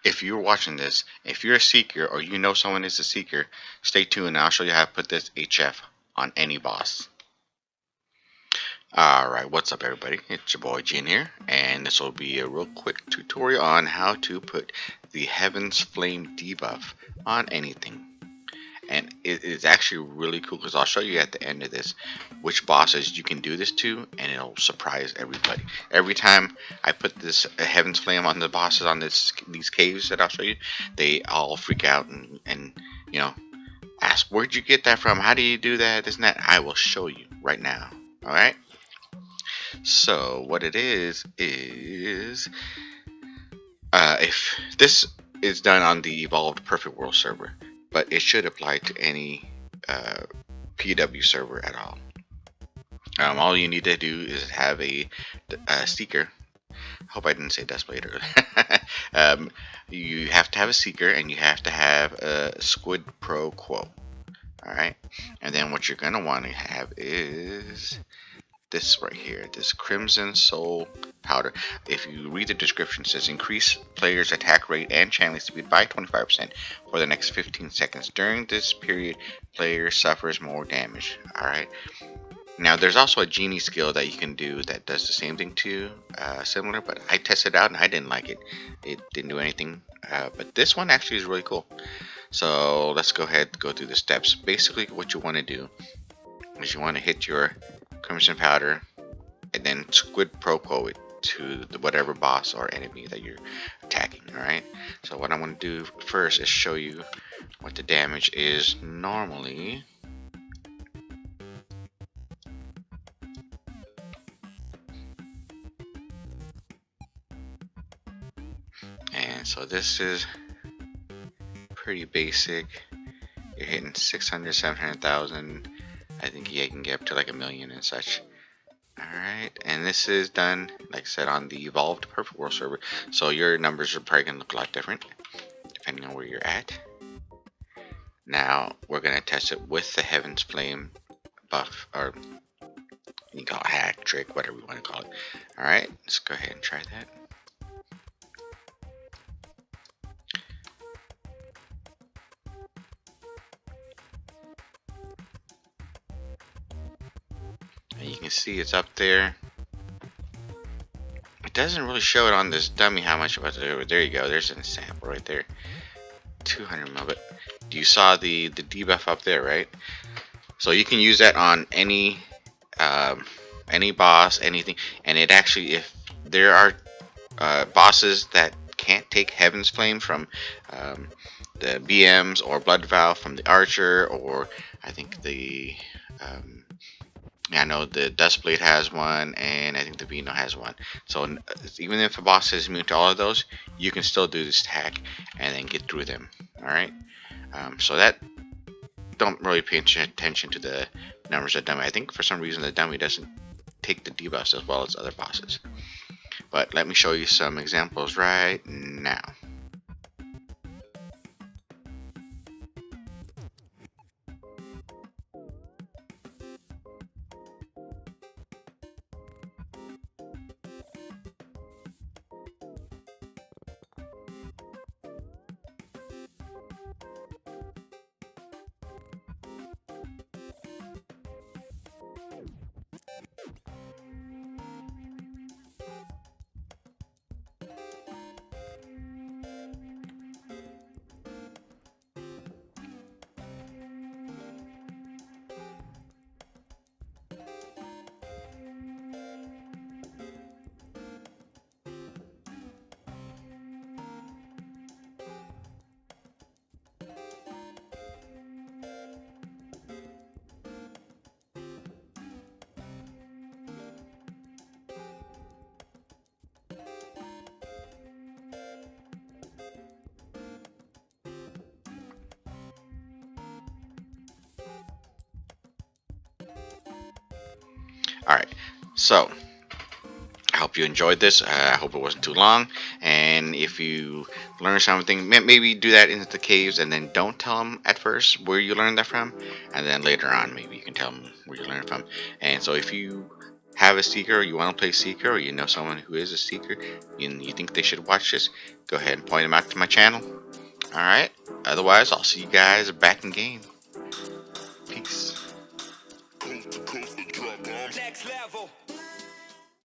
if you're watching this, if you're a seeker or you know someone is a seeker, stay tuned and I'll show you how to put this HF on any boss. Alright, what's up everybody? It's your boy Jin here, and this will be a real quick tutorial on how to put the Heaven's Flame debuff on anything. And it is actually really cool because I'll show you at the end of this which bosses you can do this to, and it'll surprise everybody. Every time I put this Heaven's Flame on the bosses on these caves that I'll show you, they all freak out and you know, ask, where'd you get that from? How do you do that? This and that. I will show you right now. Alright? So what it is if this is done on the Evolved Perfect World server, but it should apply to any PW server at all. All you need to do is have a Seeker. Hope I didn't say Dustblade earlier. You have to have a Seeker and you have to have a Squid Pro Quo. Alright, and then what you're going to want to have is this right here, this Crimson Soul Powder. If you read the description, it says increase players' attack rate and channeling speed by 25% for the next 15 seconds. During this period, player suffers more damage. Alright. Now there's also a genie skill that you can do that does the same thing too, similar, but I tested it out and I didn't like it. It didn't do anything. But this one actually is really cool. So let's go ahead and go through the steps. Basically what you want to do is you want to hit your Crimson Powder and then Squid Pro Quo it to whatever boss or enemy that you're attacking. Alright, so what I'm going to do first is show you what the damage is normally. And so this is pretty basic. You're hitting 600, 700,000. I think you can get up to like 1 million and such. Alright, and this is done, like I said, on the Evolved Perfect World server. So your numbers are probably going to look a lot different, depending on where you're at. Now, we're going to test it with the Heaven's Flame buff, or you can call it hack, trick, whatever you want to call it. Alright, let's go ahead and try that. And you can see it's up there. It doesn't really show it on this dummy how much it was. There you go. There's an sample right there. 200 mil. But you saw the debuff up there, right? So you can use that on any boss, anything. And it actually, if there are bosses that can't take Heaven's Flame from the BMs or Blood Valve from the Archer, or I think the I know the Dustblade has one, and I think the Vino has one. So even if a boss is immune to all of those, you can still do this attack and then get through them. Alright? So that, don't really pay attention to the numbers of dummy. I think for some reason the dummy doesn't take the debuffs as well as other bosses. But let me show you some examples right now. Alright, so I hope you enjoyed this. I hope it wasn't too long. And if you learned something, maybe do that in the caves and then don't tell them at first where you learned that from. And then later on, maybe you can tell them where you learned it from. And so if you have a Seeker, or you want to play Seeker, or you know someone who is a Seeker, and you think they should watch this, go ahead and point them out to my channel. Alright, otherwise I'll see you guys back in game.